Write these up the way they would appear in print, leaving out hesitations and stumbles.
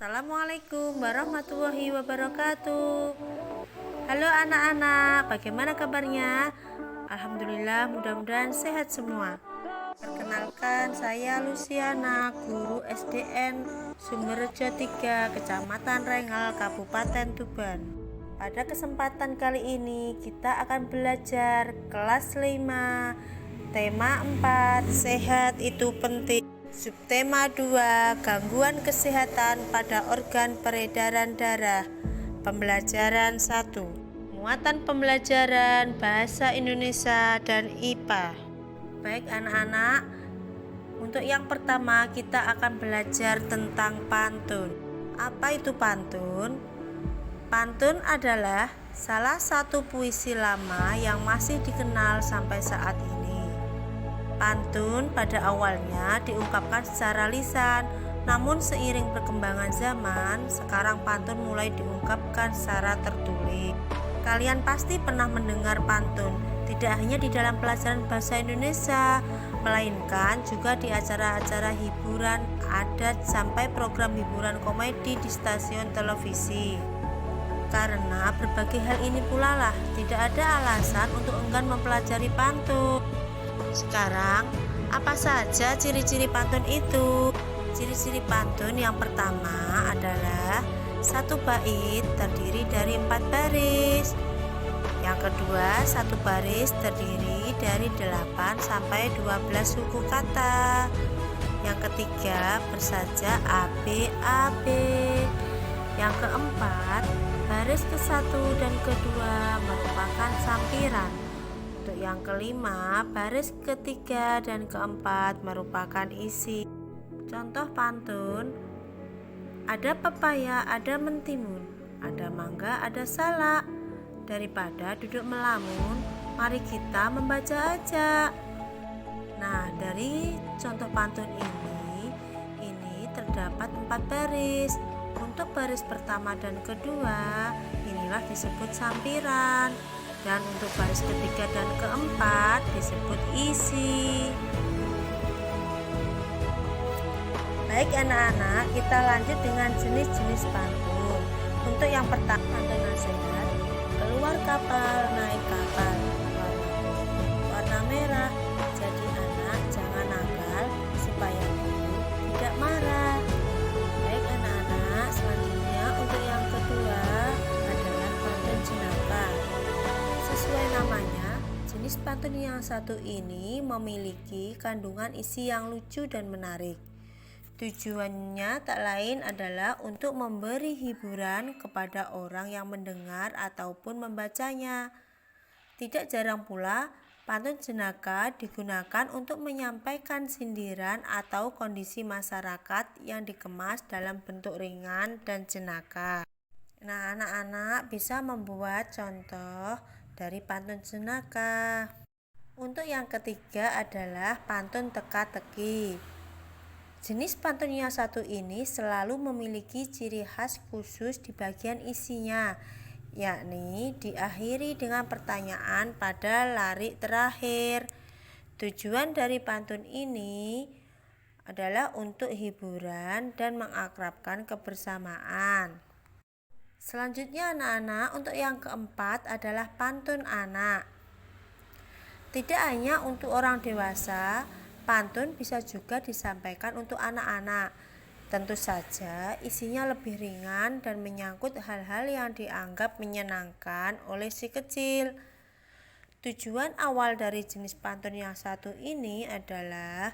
Assalamualaikum warahmatullahi wabarakatuh. Halo anak-anak, bagaimana kabarnya? Alhamdulillah, mudah-mudahan sehat semua. Perkenalkan, saya Luciana, guru SDN Sumberjo 3, Kecamatan Rengal, Kabupaten Tuban. Pada kesempatan kali ini kita akan belajar kelas 5, tema 4, sehat itu penting. Subtema 2, gangguan kesehatan pada organ peredaran darah. Pembelajaran 1, muatan pembelajaran bahasa Indonesia dan IPA. Baik anak-anak, untuk yang pertama kita akan belajar tentang pantun. Apa itu pantun? Pantun adalah salah satu puisi lama yang masih dikenal sampai saat ini. Pantun pada awalnya diungkapkan secara lisan, namun seiring perkembangan zaman, sekarang pantun mulai diungkapkan secara tertulis. Kalian pasti pernah mendengar pantun, tidak hanya di dalam pelajaran bahasa Indonesia, melainkan juga di acara-acara hiburan adat sampai program hiburan komedi di stasiun televisi. Karena berbagai hal ini pula lah, tidak ada alasan untuk enggan mempelajari pantun. Sekarang, apa saja ciri-ciri pantun itu? Ciri-ciri pantun yang pertama adalah satu bait terdiri dari 4 baris. Yang kedua, satu baris terdiri dari 8 sampai 12 suku kata. Yang ketiga, bersaja AB AB. Yang keempat, baris ke-1 dan kedua merupakan sampiran. Untuk yang kelima, baris ketiga dan keempat merupakan isi. Contoh pantun, ada pepaya, ada mentimun, ada mangga, ada salak. Daripada duduk melamun, mari kita membaca aja. Nah, dari contoh pantun ini terdapat 4 baris. Untuk baris pertama dan kedua, inilah disebut sampiran. Dan untuk baris ketiga dan keempat disebut isi. Baik anak-anak, kita lanjut dengan jenis-jenis pantun. Untuk yang pertama, pantun nasihat, keluar kapal, naik kapal, warna merah, jadi anak jangan nakal, supaya guru tidak marah. Baik anak-anak, selanjutnya untuk yang kedua adalah pantun jenaka. Sesuai namanya, jenis pantun yang satu ini memiliki kandungan isi yang lucu dan menarik. Tujuannya tak lain adalah untuk memberi hiburan kepada orang yang mendengar ataupun membacanya. Tidak jarang pula, pantun jenaka digunakan untuk menyampaikan sindiran atau kondisi masyarakat yang dikemas dalam bentuk ringan dan jenaka. Nah, anak-anak bisa membuat contoh dari pantun jenaka. Untuk yang ketiga adalah pantun teka-teki. Jenis pantun yang satu ini selalu memiliki ciri khas khusus di bagian isinya, yakni diakhiri dengan pertanyaan pada larik terakhir. Tujuan dari pantun ini adalah untuk hiburan dan mengakrabkan kebersamaan. Selanjutnya anak-anak, untuk yang keempat adalah pantun anak. Tidak hanya untuk orang dewasa, pantun bisa juga disampaikan untuk anak-anak. Tentu saja isinya lebih ringan dan menyangkut hal-hal yang dianggap menyenangkan oleh si kecil. Tujuan awal dari jenis pantun yang satu ini adalah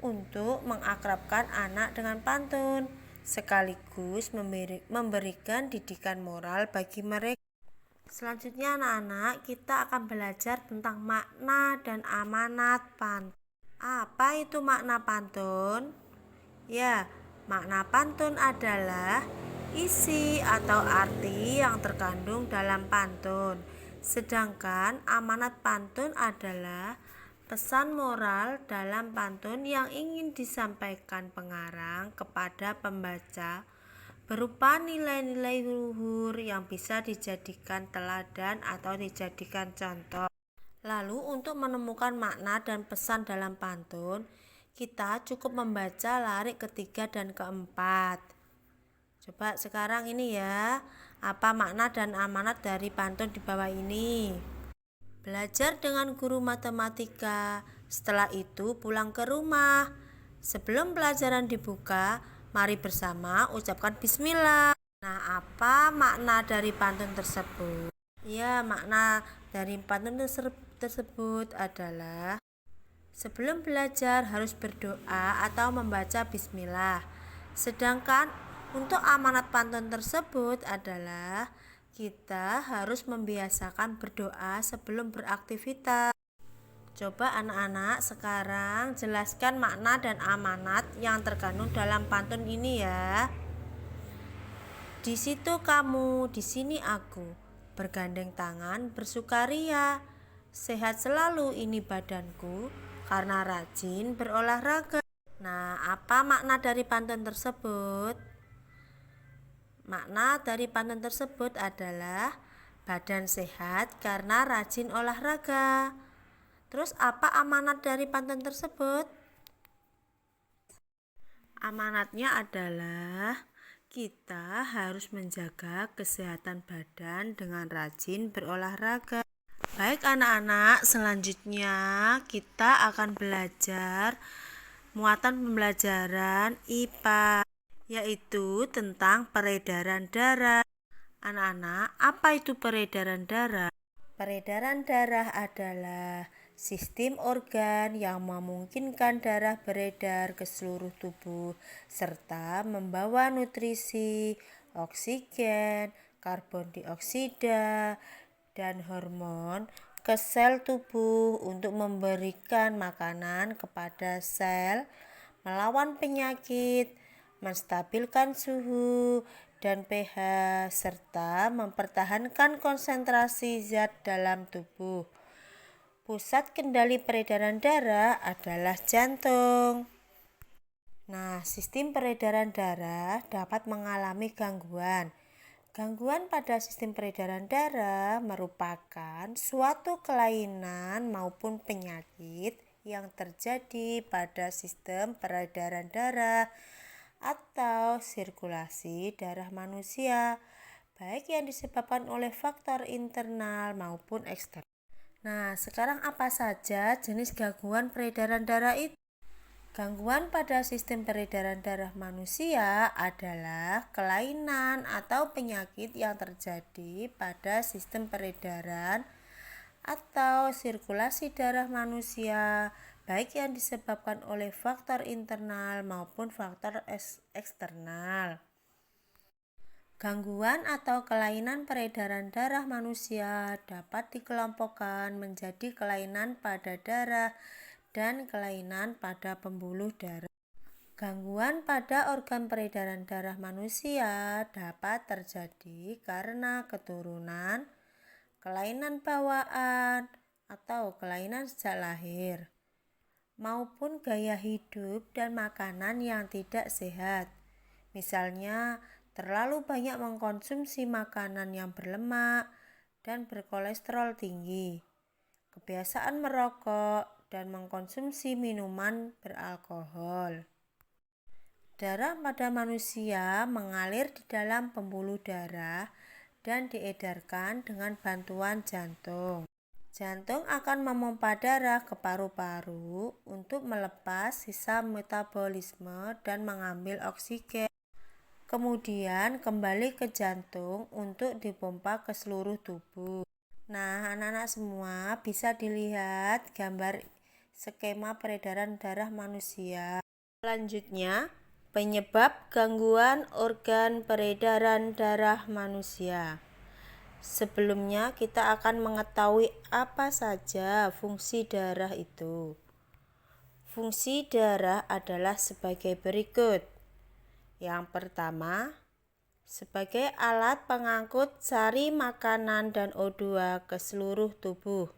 untuk mengakrabkan anak dengan pantun, sekaligus memberikan didikan moral bagi mereka. Selanjutnya anak-anak, kita akan belajar tentang makna dan amanat pantun. Apa itu makna pantun? Ya, makna pantun adalah isi atau arti yang terkandung dalam pantun. Sedangkan amanat pantun adalah pesan moral dalam pantun yang ingin disampaikan pengarang kepada pembaca berupa nilai-nilai luhur yang bisa dijadikan teladan atau dijadikan contoh. Lalu untuk menemukan makna dan pesan dalam pantun, kita cukup membaca larik ketiga dan keempat. Coba sekarang ini ya, apa makna dan amanat dari pantun di bawah ini? Belajar dengan guru matematika, setelah itu pulang ke rumah. Sebelum pelajaran dibuka, mari bersama ucapkan bismillah. Nah, apa makna dari pantun tersebut? Ya, makna dari pantun tersebut adalah sebelum belajar harus berdoa atau membaca bismillah. Sedangkan untuk amanat pantun tersebut adalah kita harus membiasakan berdoa sebelum beraktivitas. Coba anak-anak sekarang jelaskan makna dan amanat yang terkandung dalam pantun ini ya. Di situ kamu, di sini aku, bergandeng tangan bersukaria. Sehat selalu ini badanku karena rajin berolahraga. Nah, apa makna dari pantun tersebut? Makna dari pantun tersebut adalah badan sehat karena rajin olahraga. Terus apa amanat dari pantun tersebut? Amanatnya adalah kita harus menjaga kesehatan badan dengan rajin berolahraga. Baik anak-anak, selanjutnya kita akan belajar muatan pembelajaran IPA, yaitu tentang peredaran darah. Anak-anak, apa itu peredaran darah? Peredaran darah adalah sistem organ yang memungkinkan darah beredar ke seluruh tubuh serta membawa nutrisi, oksigen, karbon dioksida, dan hormon ke sel tubuh untuk memberikan makanan kepada sel, melawan penyakit, menstabilkan suhu dan pH, serta mempertahankan konsentrasi zat dalam tubuh. Pusat kendali peredaran darah adalah jantung. Nah, sistem peredaran darah dapat mengalami gangguan. Gangguan pada sistem peredaran darah merupakan suatu kelainan maupun penyakit yang terjadi pada sistem peredaran darah atau sirkulasi darah manusia, baik yang disebabkan oleh faktor internal maupun eksternal. Nah, sekarang apa saja jenis gangguan peredaran darah itu? Gangguan pada sistem peredaran darah manusia adalah kelainan atau penyakit yang terjadi pada sistem peredaran atau sirkulasi darah manusia, baik yang disebabkan oleh faktor internal maupun faktor eksternal. Gangguan atau kelainan peredaran darah manusia dapat dikelompokkan menjadi kelainan pada darah dan kelainan pada pembuluh darah. Gangguan pada organ peredaran darah manusia dapat terjadi karena keturunan, kelainan bawaan atau kelainan sejak lahir, maupun gaya hidup dan makanan yang tidak sehat. Misalnya, terlalu banyak mengkonsumsi makanan yang berlemak dan berkolesterol tinggi, kebiasaan merokok, dan mengkonsumsi minuman beralkohol. Darah pada manusia mengalir di dalam pembuluh darah dan diedarkan dengan bantuan jantung. Jantung akan memompa darah ke paru-paru untuk melepas sisa metabolisme dan mengambil oksigen. Kemudian kembali ke jantung untuk dipompa ke seluruh tubuh. Nah, anak-anak semua bisa dilihat gambar skema peredaran darah manusia. Selanjutnya, penyebab gangguan organ peredaran darah manusia. Sebelumnya kita akan mengetahui apa saja fungsi darah itu. Fungsi darah adalah sebagai berikut. Yang pertama, sebagai alat pengangkut sari makanan dan O2 ke seluruh tubuh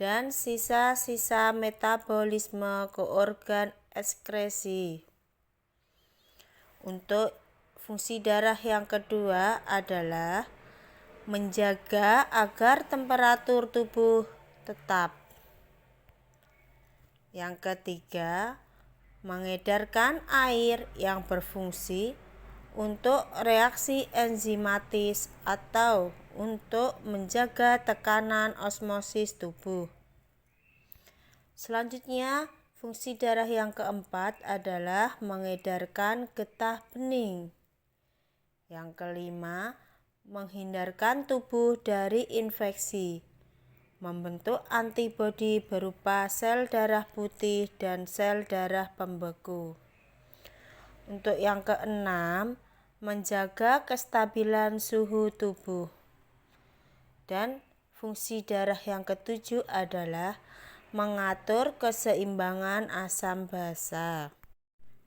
dan sisa-sisa metabolisme ke organ ekskresi. Untuk fungsi darah yang kedua adalah menjaga agar temperatur tubuh tetap. Yang ketiga, mengedarkan air yang berfungsi untuk reaksi enzimatis atau untuk menjaga tekanan osmosis tubuh. Selanjutnya, fungsi darah yang keempat adalah mengedarkan getah bening. Yang kelima, menghindarkan tubuh dari infeksi, membentuk antibodi berupa sel darah putih dan sel darah pembeku. Untuk yang keenam, menjaga kestabilan suhu tubuh. Dan fungsi darah yang ketujuh adalah mengatur keseimbangan asam basa.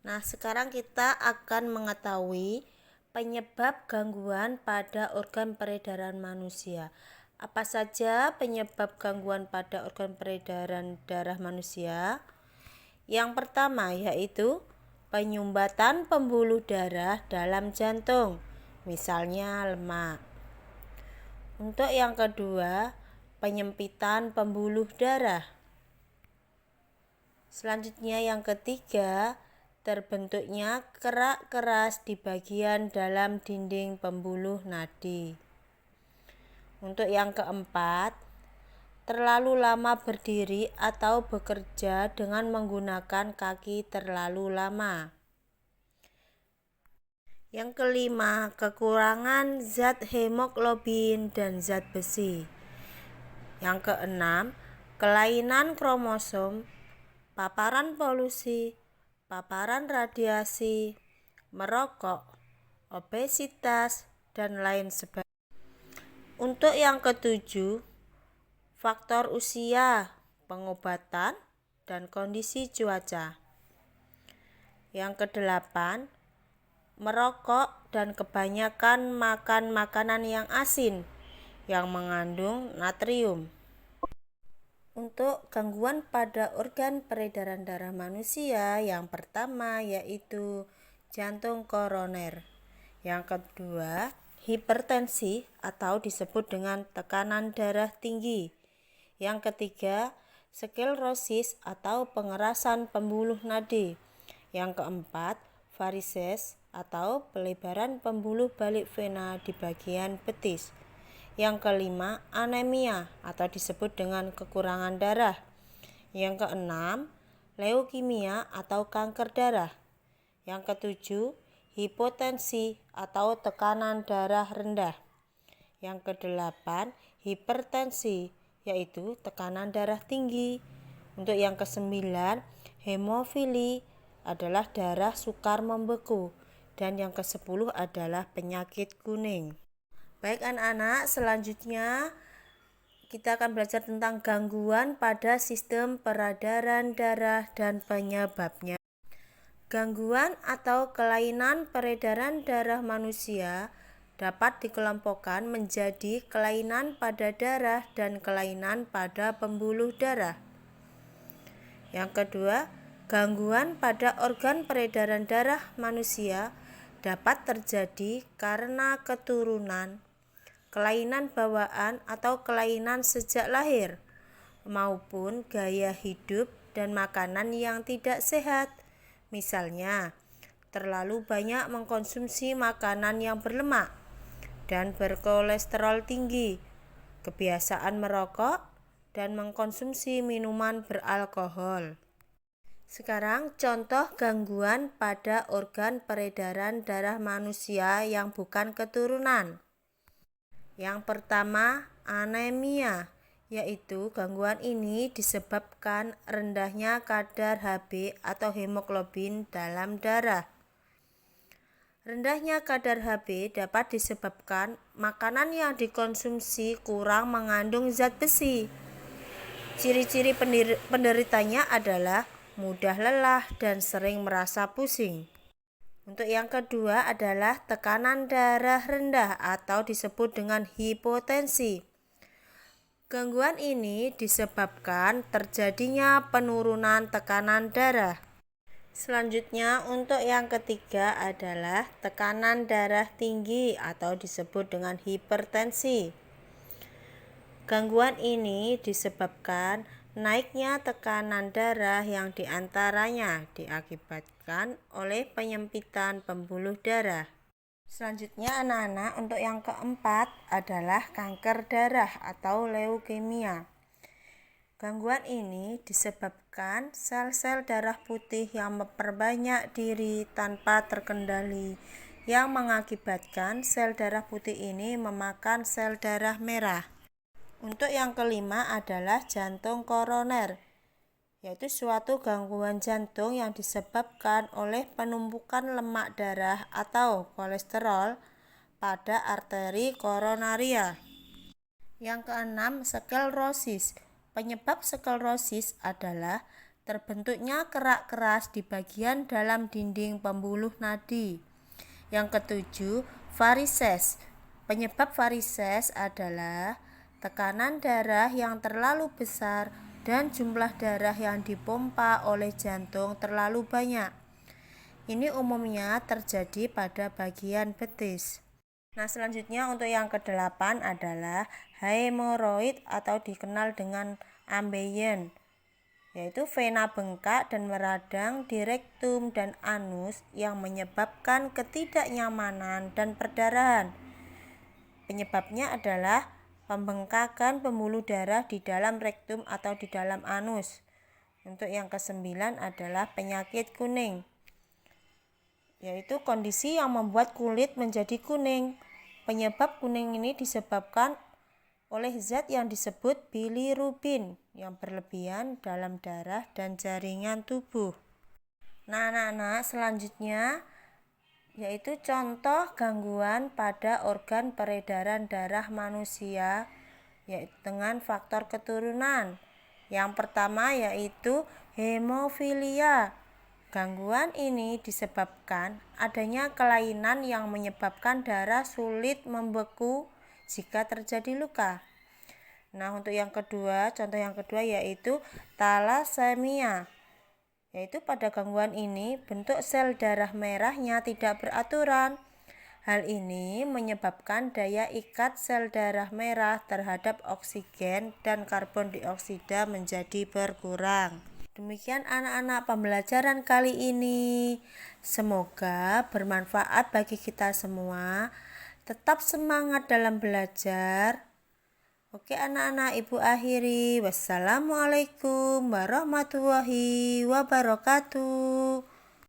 Nah, sekarang kita akan mengetahui penyebab gangguan pada organ peredaran manusia. Apa saja penyebab gangguan pada organ peredaran darah manusia? Yang pertama yaitu penyumbatan pembuluh darah dalam jantung, misalnya lemak. Untuk yang kedua, penyempitan pembuluh darah. Selanjutnya yang ketiga, terbentuknya kerak keras di bagian dalam dinding pembuluh nadi. Untuk yang keempat, terlalu lama berdiri atau bekerja dengan menggunakan kaki terlalu lama. Yang kelima, kekurangan zat hemoglobin dan zat besi. Yang keenam, kelainan kromosom, paparan polusi, paparan radiasi, merokok, obesitas, dan lain sebagainya. Untuk yang ketujuh, faktor usia, pengobatan, dan kondisi cuaca. Yang kedelapan, merokok dan kebanyakan makan makanan yang asin yang mengandung natrium. Untuk gangguan pada organ peredaran darah manusia, yang pertama yaitu jantung koroner. Yang kedua, hipertensi atau disebut dengan tekanan darah tinggi. Yang ketiga, sklerosis atau pengerasan pembuluh nadi. Yang keempat, varises atau pelebaran pembuluh balik vena di bagian betis. Yang kelima, anemia atau disebut dengan kekurangan darah. Yang keenam, leukemia atau kanker darah. Yang ketujuh, hipotensi atau tekanan darah rendah. Yang kedelapan, hipertensi yaitu tekanan darah tinggi. Untuk yang kesembilan, hemofili adalah darah sukar membeku. Dan yang kesepuluh adalah penyakit kuning. Baik anak-anak, selanjutnya kita akan belajar tentang gangguan pada sistem peredaran darah dan penyebabnya. Gangguan atau kelainan peredaran darah manusia dapat dikelompokkan menjadi kelainan pada darah dan kelainan pada pembuluh darah. Yang kedua, gangguan pada organ peredaran darah manusia dapat terjadi karena keturunan, kelainan bawaan atau kelainan sejak lahir, maupun gaya hidup dan makanan yang tidak sehat. Misalnya, terlalu banyak mengkonsumsi makanan yang berlemak dan berkolesterol tinggi, kebiasaan merokok, dan mengkonsumsi minuman beralkohol. Sekarang contoh gangguan pada organ peredaran darah manusia yang bukan keturunan. Yang pertama, anemia, yaitu gangguan ini disebabkan rendahnya kadar Hb atau hemoglobin dalam darah. Rendahnya kadar Hb dapat disebabkan makanan yang dikonsumsi kurang mengandung zat besi. Ciri-ciri penderitanya adalah mudah lelah dan sering merasa pusing. Untuk yang kedua adalah tekanan darah rendah atau disebut dengan hipotensi. Gangguan ini disebabkan terjadinya penurunan tekanan darah. Selanjutnya untuk yang ketiga adalah tekanan darah tinggi atau disebut dengan hipertensi. Gangguan ini disebabkan naiknya tekanan darah yang diantaranya diakibatkan oleh penyempitan pembuluh darah. Selanjutnya anak-anak, untuk yang keempat adalah kanker darah atau leukemia. Gangguan ini disebabkan sel-sel darah putih yang memperbanyak diri tanpa terkendali, yang mengakibatkan sel darah putih ini memakan sel darah merah. Untuk yang kelima adalah jantung koroner, yaitu suatu gangguan jantung yang disebabkan oleh penumpukan lemak darah atau kolesterol pada arteri koronaria. Yang keenam, sklerosis. Penyebab sklerosis adalah terbentuknya kerak keras di bagian dalam dinding pembuluh nadi. Yang ketujuh, varises. Penyebab varises adalah tekanan darah yang terlalu besar dan jumlah darah yang dipompa oleh jantung terlalu banyak. Ini umumnya terjadi pada bagian betis. Nah, selanjutnya untuk yang kedelapan adalah hemoroid atau dikenal dengan ambeien, yaitu vena bengkak dan meradang di rektum dan anus yang menyebabkan ketidaknyamanan dan perdarahan. Penyebabnya adalah pembengkakan pembuluh darah di dalam rektum atau di dalam anus. Untuk yang kesembilan adalah penyakit kuning, yaitu kondisi yang membuat kulit menjadi kuning. Penyebab kuning ini disebabkan oleh zat yang disebut bilirubin yang berlebihan dalam darah dan jaringan tubuh. Nah, anak-anak, selanjutnya yaitu contoh gangguan pada organ peredaran darah manusia yaitu dengan faktor keturunan. Yang pertama yaitu hemofilia. Gangguan ini disebabkan adanya kelainan yang menyebabkan darah sulit membeku jika terjadi luka. Nah, untuk yang kedua, contoh yang kedua yaitu thalassemia. Yaitu pada gangguan ini bentuk sel darah merahnya tidak beraturan. Hal ini menyebabkan daya ikat sel darah merah terhadap oksigen dan karbon dioksida menjadi berkurang. Demikian anak-anak pembelajaran kali ini. Semoga bermanfaat bagi kita semua. Tetap semangat dalam belajar. Oke anak-anak, ibu akhiri. Wassalamualaikum warahmatullahi wabarakatuh.